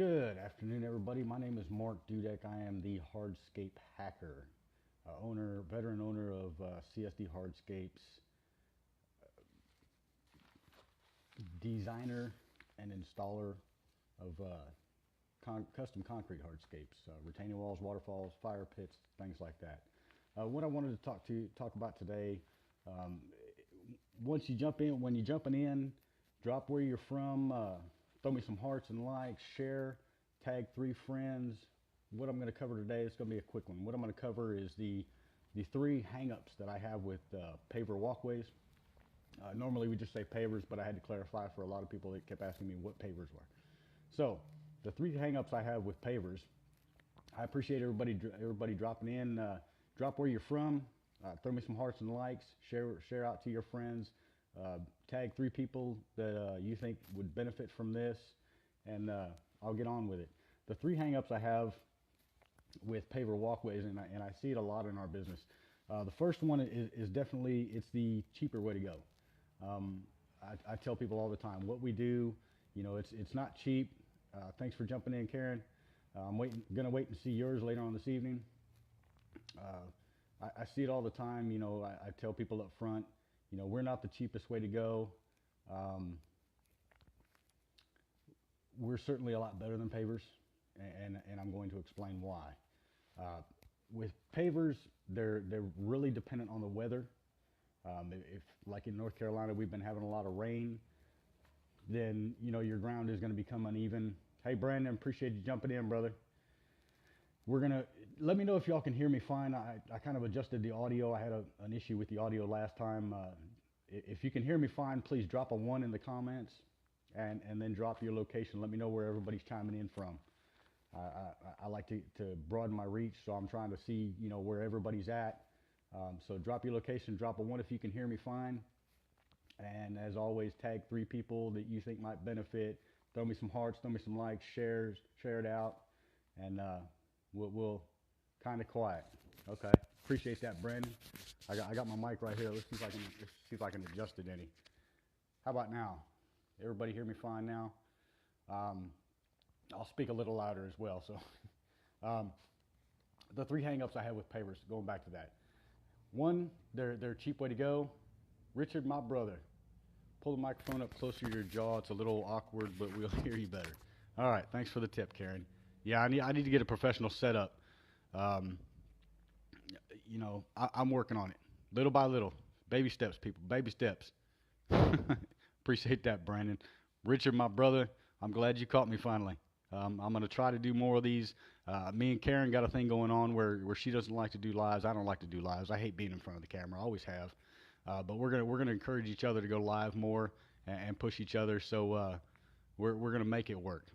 Good afternoon, everybody. My name is Mark Dudek. I am the Hardscape Hacker, veteran owner of CSD Hardscapes, designer and installer of custom concrete hardscapes, retaining walls, waterfalls, fire pits, things like that. What I wanted to talk about today, um, once you jump in, when you're jumping in, drop where you're from, throw me some hearts and likes, share, tag 3 friends. What I'm going to cover today is going to be a quick one. What I'm going to cover is the 3 hangups that I have with paver walkways. Normally we just say pavers, but I had to clarify for a lot of people that kept asking me what pavers were. So the 3 hangups I have with pavers. I appreciate everybody dropping in. Drop where you're from. Throw me some hearts and likes. Share out to your friends. Tag 3 people that you think would benefit from this, and I'll get on with it. The 3 hangups I have with paver walkways, and I see it a lot in our business. The first one is definitely, it's the cheaper way to go. I tell people all the time what we do. It's not cheap. Thanks for jumping in, Karen. I'm gonna wait and see yours later on this evening. I see it all the time. I tell people up front, we're not the cheapest way to go. We're certainly a lot better than pavers, and I'm going to explain why. With pavers, they're really dependent on the weather. If, like in North Carolina, we've been having a lot of rain, then your ground is going to become uneven. Hey, Brandon, appreciate you jumping in, brother. Let me know if y'all can hear me fine. I kind of adjusted the audio. I had an issue with the audio last time. If you can hear me fine, please drop a 1 in the comments, and then drop your location. Let me know where everybody's chiming in from. I like to broaden my reach, so I'm trying to see where everybody's at. So drop your location, drop a 1 if you can hear me fine. And as always, tag 3 people that you think might benefit. Throw me some hearts, throw me some likes, share it out, and we'll kind of quiet. Okay, appreciate that, Brandon. I got my mic right here. Let's see if I can adjust it any. How about now? Everybody hear me fine now? I'll speak a little louder as well. So the 3 hangups I have with pavers, going back to that. 1, they're a cheap way to go. Richard, my brother, pull the microphone up closer to your jaw. It's a little awkward, but we'll hear you better. All right, thanks for the tip, Karen. Yeah, I need to get a professional setup. I'm working on it, little by little. Baby steps, people, baby steps. Appreciate that, Brandon. Richard, my brother, I'm glad you caught me finally. I'm going to try to do more of these. Me and Karen got a thing going on where she doesn't like to do lives. I don't like to do lives. I hate being in front of the camera. I always have. But we're gonna encourage each other to go live more and push each other. So we're gonna make it work.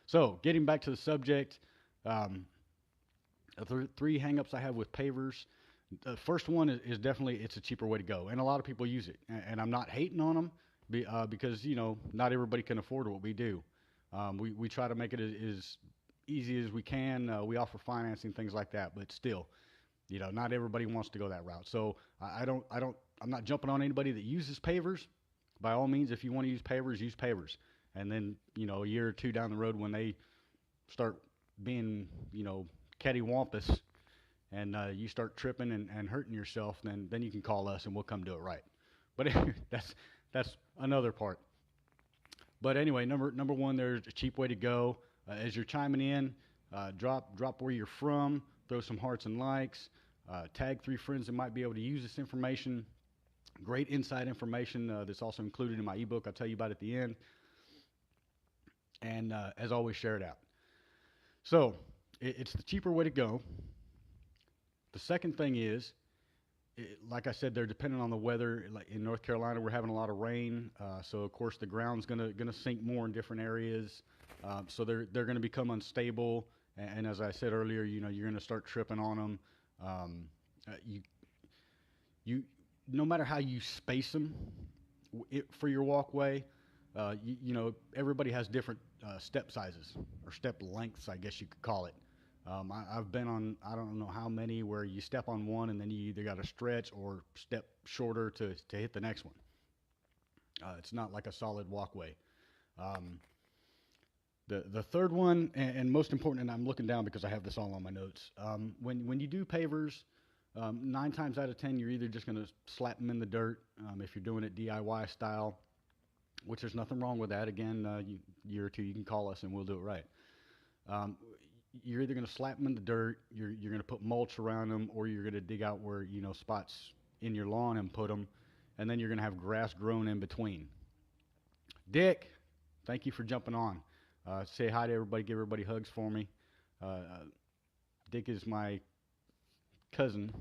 So getting back to the subject, 3 hangups I have with pavers. The first one is definitely, it's a cheaper way to go, and a lot of people use it. And I'm not hating on them because not everybody can afford what we do. We try to make it as easy as we can. We offer financing, things like that, but still, not everybody wants to go that route. So I'm not jumping on anybody that uses pavers. By all means, if you want to use pavers, use pavers. And then, a year or 2 down the road, when they start being, cattywampus, and you start tripping and hurting yourself, then you can call us and we'll come do it right. But that's another part. But anyway, number 1, there's a cheap way to go. As you're chiming in, drop where you're from, throw some hearts and likes, tag 3 friends that might be able to use this information. Great inside information that's also included in my ebook. I'll tell you about it at the end. And as always, share it out. So it's the cheaper way to go. The second thing is, like I said, they're dependent on the weather. Like in North Carolina, we're having a lot of rain, so of course the ground's gonna sink more in different areas. So they're gonna become unstable, and as I said earlier, you're gonna start tripping on them. You no matter how you space them for your walkway, everybody has different step sizes or step lengths, I guess you could call it. I've been on, I don't know how many, where you step on one and then you either got to stretch or step shorter to hit the next one. It's not like a solid walkway. The third one, and most important, and I'm looking down because I have this all on my notes. When you do pavers, 9 times out of 10, you're either just going to slap them in the dirt if you're doing it DIY style, which there's nothing wrong with that. Again, year or two, you can call us and we'll do it right. You're either going to slap them in the dirt, you're going to put mulch around them, or you're going to dig out where spots in your lawn and put them, and then you're going to have grass grown in between. Dick, thank you for jumping on. Say hi to everybody. Give everybody hugs for me. Dick is my cousin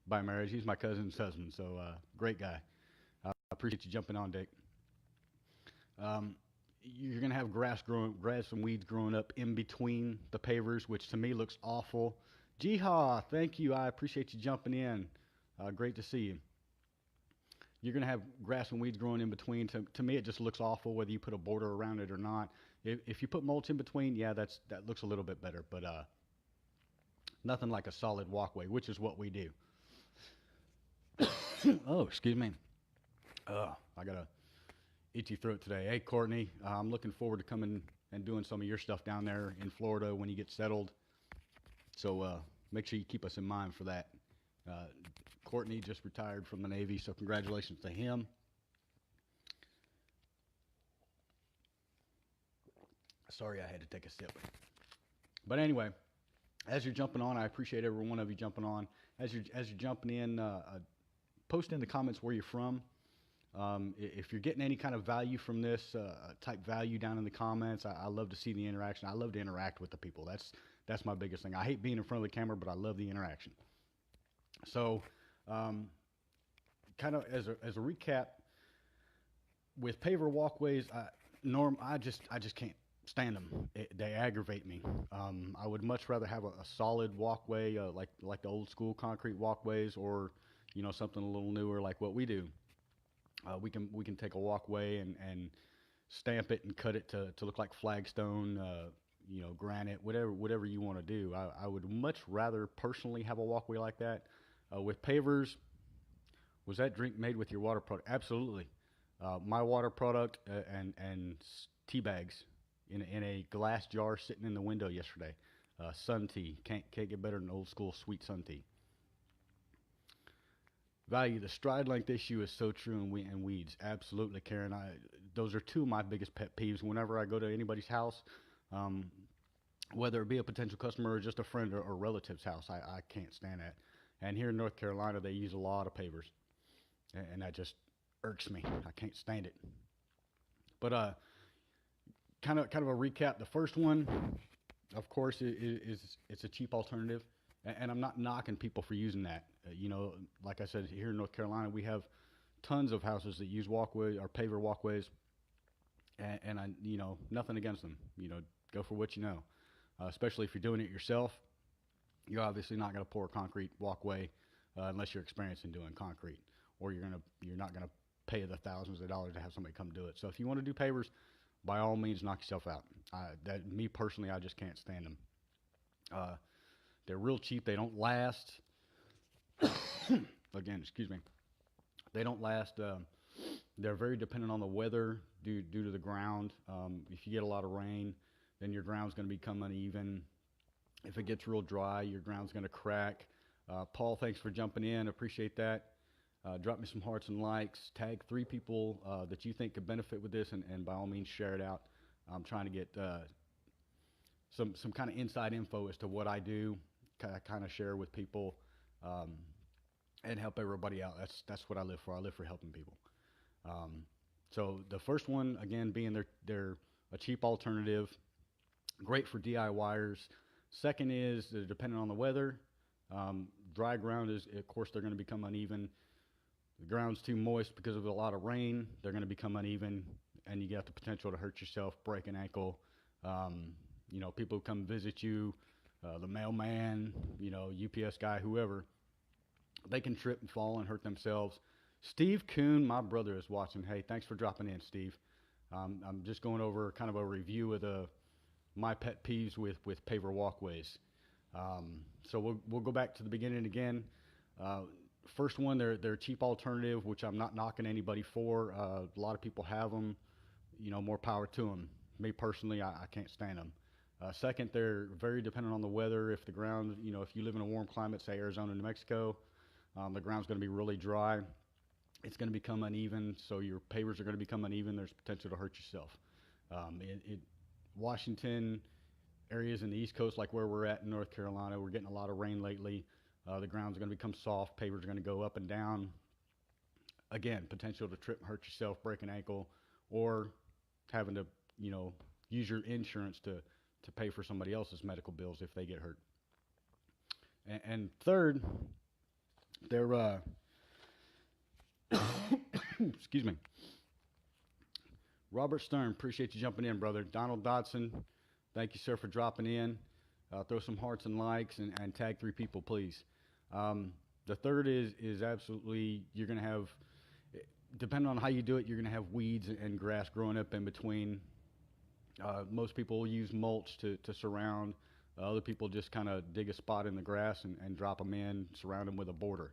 by marriage. He's my cousin's husband, so great guy. I appreciate you jumping on, Dick. You're going to have grass and weeds growing up in between the pavers, which to me looks awful. Jiha, thank you. I appreciate you jumping in. Great to see you. You're going to have grass and weeds growing in between. To me, it just looks awful whether you put a border around it or not. If you put mulch in between, yeah, that looks a little bit better, but nothing like a solid walkway, which is what we do. Oh, excuse me. I got a itchy throat today. Hey, Courtney, I'm looking forward to coming and doing some of your stuff down there in Florida when you get settled. So make sure you keep us in mind for that. Courtney just retired from the Navy, so congratulations to him. Sorry, I had to take a sip. But anyway, as you're jumping on, I appreciate every one of you jumping on. As you're jumping in, post in the comments where you're from. If you're getting any kind of value from this, type value down in the comments. I love to see the interaction. I love to interact with the people. That's my biggest thing. I hate being in front of the camera, but I love the interaction. So, kind of as a recap, with paver walkways, I just can't stand them. They aggravate me. I would much rather have a solid walkway, like the old school concrete walkways, or something a little newer like what we do. We can take a walkway and stamp it and cut it to look like flagstone, granite, whatever you want to do. I would much rather personally have a walkway like that. With pavers, was that drink made with your water product? Absolutely. My water product and tea bags in a glass jar sitting in the window yesterday. Sun tea. Can't get better than old school sweet sun tea. Value, the stride length issue is so true in weeds. Absolutely, Karen. Those are two of my biggest pet peeves. Whenever I go to anybody's house, whether it be a potential customer or just a friend or relative's house, I can't stand that. And here in North Carolina, they use a lot of pavers, and that just irks me. I can't stand it. But kind of a recap. The first one, of course, it's a cheap alternative, and I'm not knocking people for using that. Like I said, here in North Carolina, we have tons of houses that use walkways or paver walkways, and I, nothing against them. Go for what you know. Especially if you're doing it yourself, you're obviously not going to pour a concrete walkway unless you're experienced in doing concrete, or you're not going to pay the thousands of dollars to have somebody come do it. So if you want to do pavers, by all means, knock yourself out. Me personally, I just can't stand them. They're real cheap. They don't last. Again, excuse me. They don't last. They're very dependent on the weather due to the ground. If you get a lot of rain, then your ground's going to become uneven. If it gets real dry, your ground's going to crack. Paul, thanks for jumping in. Appreciate that. Drop me some hearts and likes. Tag 3 people that you think could benefit with this, and by all means, share it out. I'm trying to get some kind of inside info as to what I do, kind of share with people, and help everybody out. That's what I live for. I live for helping people. So the first one, again, being they're a cheap alternative, great for DIYers. Second is they're dependent on the weather. Dry ground is, of course, they're going to become uneven. The ground's too moist because of a lot of rain, they're going to become uneven, and you got the potential to hurt yourself, break an ankle. People who come visit you, the mailman, UPS guy, whoever, they can trip and fall and hurt themselves. Steve Kuhn, my brother, is watching. Hey, thanks for dropping in, Steve. I'm just going over kind of a review of my pet peeves with paver walkways. So we'll go back to the beginning again. First one, they're a cheap alternative, which I'm not knocking anybody for. A lot of people have them. More power to them. me personally, I can't stand them. Second, they're very dependent on the weather. If the ground, if you live in a warm climate, say Arizona, New Mexico, the ground's going to be really dry. It's going to become uneven, so your pavers are going to become uneven. There's potential to hurt yourself. Washington, areas in the East Coast, like where we're at in North Carolina, we're getting a lot of rain lately. The ground's going to become soft. Pavers are going to go up and down. Again, potential to trip and hurt yourself, break an ankle, or having to, use your insurance to pay for somebody else's medical bills if they get hurt. And third, they're, excuse me. Robert Stern, appreciate you jumping in, brother. Donald Dodson, thank you, sir, for dropping in. Throw some hearts and likes and tag 3 people, please. The third is absolutely, you're going to have, depending on how you do it, you're going to have weeds and grass growing up in between. Most people use mulch to surround. Other people just kind of dig a spot in the grass and drop them in, surround them with a border.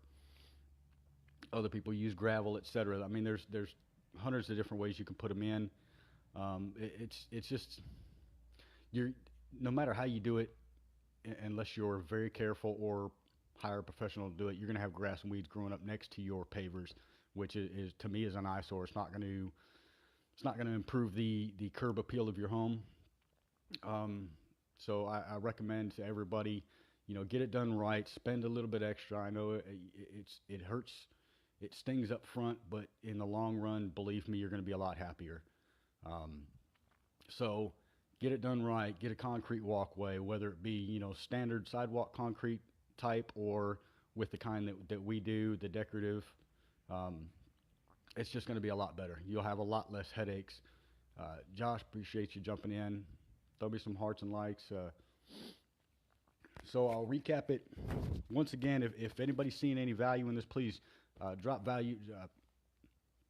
Other people use gravel, etc. I mean, there's hundreds of different ways you can put them in. It's just, no matter how you do it, unless you're very careful or hire a professional to do it, you're going to have grass and weeds growing up next to your pavers, which is to me is an eyesore. It's not going to improve the curb appeal of your home. So I recommend to everybody, get it done right. Spend a little bit extra. I know it hurts, it stings up front, but in the long run, believe me, you're going to be a lot happier. So get it done right. Get a concrete walkway, whether it be standard sidewalk concrete type or with the kind that we do, the decorative. It's just going to be a lot better. You'll have a lot less headaches. Josh, appreciate you jumping in. Throw me some hearts and likes. So I'll recap it once again. If anybody's seeing any value in this, please drop value,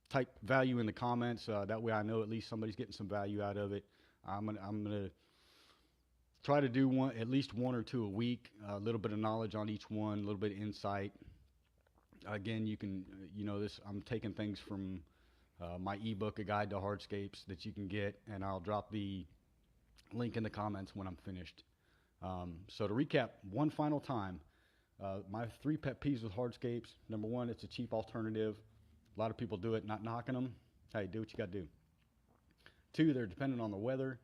type value in the comments. That way I know at least somebody's getting some value out of it. I'm gonna try to do at least 1 or 2 a week. A little bit of knowledge on each one, a little bit of insight. Again, you can, I'm taking things from my ebook, A Guide to Hardscapes, that you can get, and I'll drop the link in the comments when I'm finished. So to recap one final time, my 3 pet peeves with hardscapes. Number 1, it's a cheap alternative. A lot of people do it, not knocking them. Hey, do what you got to do. 2, they're dependent on the weather,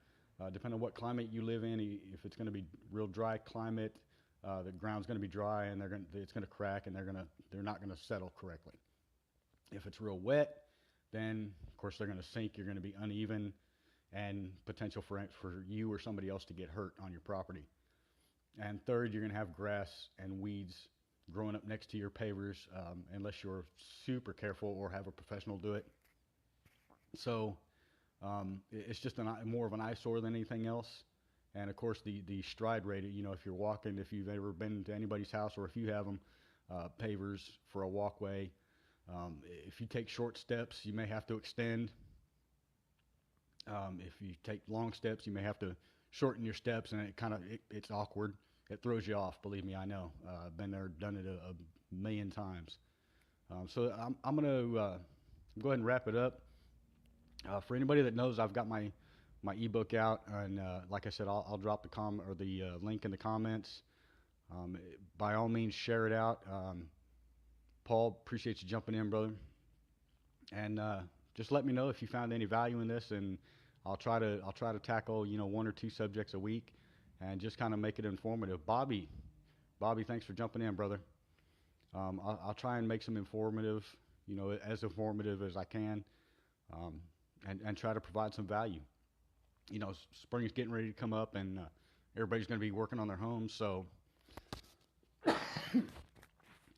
depending on what climate you live in. If it's going to be real dry climate, the ground's going to be dry and it's going to crack and they're not going to settle correctly. If it's real wet, then of course they're going to sink. You're going to be uneven and potential for you or somebody else to get hurt on your property. And third, you're going to have grass and weeds growing up next to your pavers unless you're super careful or have a professional do it. So it's just more of an eyesore than anything else. And of course the stride rate, if you're walking, if you've ever been to anybody's house or if you have them, pavers for a walkway, if you take short steps, you may have to extend. If you take long steps, you may have to shorten your steps, and it's awkward. It throws you off, believe me, I know. I've been there, done it a million times. So I'm going to go ahead and wrap it up. For anybody that knows, I've got my ebook out, and like I said, I'll drop the link in the comments. By all means, share it out. Paul, appreciate you jumping in, brother. And just let me know if you found any value in this, and I'll try to tackle 1 or 2 subjects a week, and just kind of make it informative. Bobby, thanks for jumping in, brother. I'll try and make some informative, as informative as I can, and try to provide some value. Spring's getting ready to come up, and everybody's going to be working on their homes, so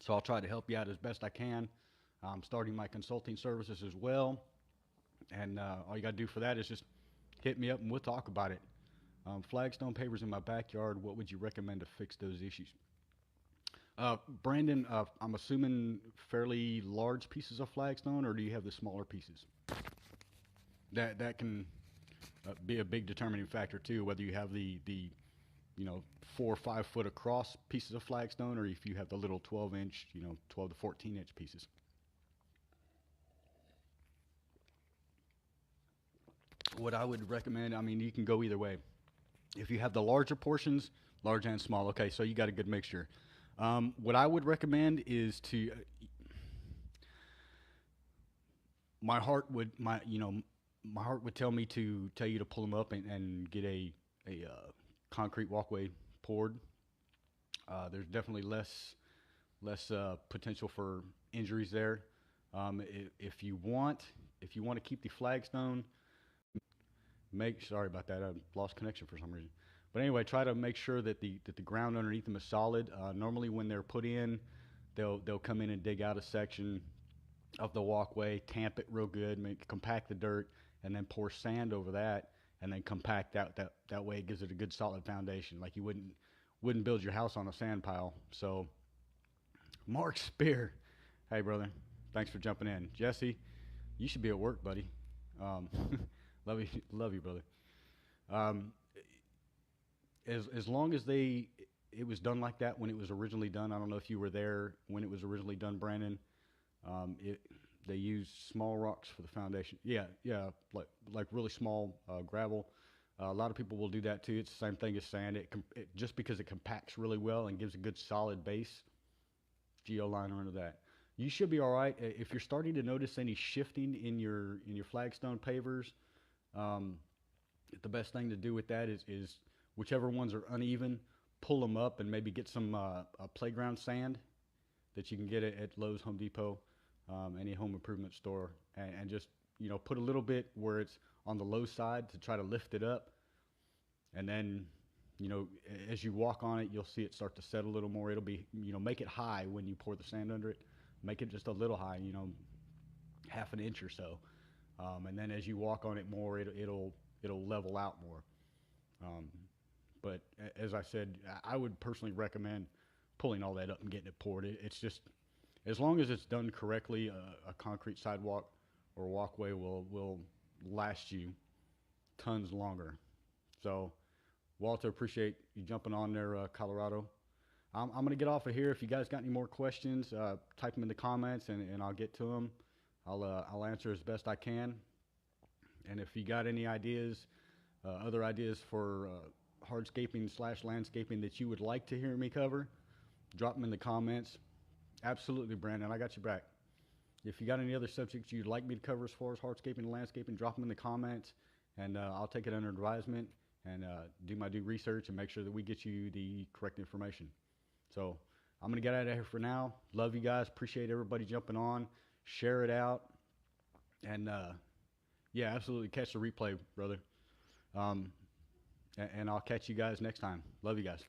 I'll try to help you out as best I can. I'm starting my consulting services as well, and all you got to do for that is just hit me up, and we'll talk about it. Flagstone pavers in my backyard, what would you recommend to fix those issues? Brandon, I'm assuming fairly large pieces of flagstone, or do you have the smaller pieces? That can be a big determining factor too, whether you have the 4 or 5 foot across pieces of flagstone, or if you have the little 12-inch, 12 to 14-inch pieces. what I would recommend, I mean, you can go either way. If you have the larger portions, large and small, okay, so you got a good mixture. What I would recommend is to, my heart would tell me to tell you to pull them up and get a concrete walkway poured. There's definitely less potential for injuries there. If you want to keep the flagstone, sorry about that, I lost connection for some reason. But anyway, try to make sure that the ground underneath them is solid. Normally, when they're put in, they'll come in and dig out a section of the walkway, tamp it real good, compact the dirt, and then pour sand over that, and then compact that way. It gives it a good solid foundation. Like you wouldn't build your house on a sand pile. So, Mark Spear, hey brother, thanks for jumping in. Jesse, you should be at work, buddy. Um, love you, brother. Um, as long as it was done like that when it was originally done. I don't know if you were there when it was originally done, Brandon. They used small rocks for the foundation. Yeah, like really small gravel. A lot of people will do that too. It's the same thing as sand. It just because it compacts really well and gives a good solid base. Geoliner into that. You should be all right. If you're starting to notice any shifting in your flagstone pavers, the best thing to do with that is whichever ones are uneven, pull them up and maybe get some playground sand that you can get at Lowe's, Home Depot, any home improvement store, and just put a little bit where it's on the low side to try to lift it up, and then as you walk on it, you'll see it start to set a little more. It'll be make it high when you pour the sand under it, make it just a little high, half an inch or so, and then as you walk on it more, it'll level out more. But as I said, I would personally recommend pulling all that up and getting it poured. It's just, as long as it's done correctly, a concrete sidewalk or walkway will last you tons longer. So, Walter, appreciate you jumping on there, Colorado. I'm going to get off of here. If you guys got any more questions, type them in the comments and I'll get to them. I'll answer as best I can. And if you got any ideas, other ideas for hardscaping/landscaping that you would like to hear me cover, drop them in the comments. Absolutely, Brandon, I got you back. If you got any other subjects you'd like me to cover as far as hardscaping and landscaping, drop them in the comments, and I'll take it under advisement and do my due research and make sure that we get you the correct information. So I'm going to get out of here for now. Love you guys. Appreciate everybody jumping on. Share it out. And, yeah, absolutely catch the replay, brother. And I'll catch you guys next time. Love you guys.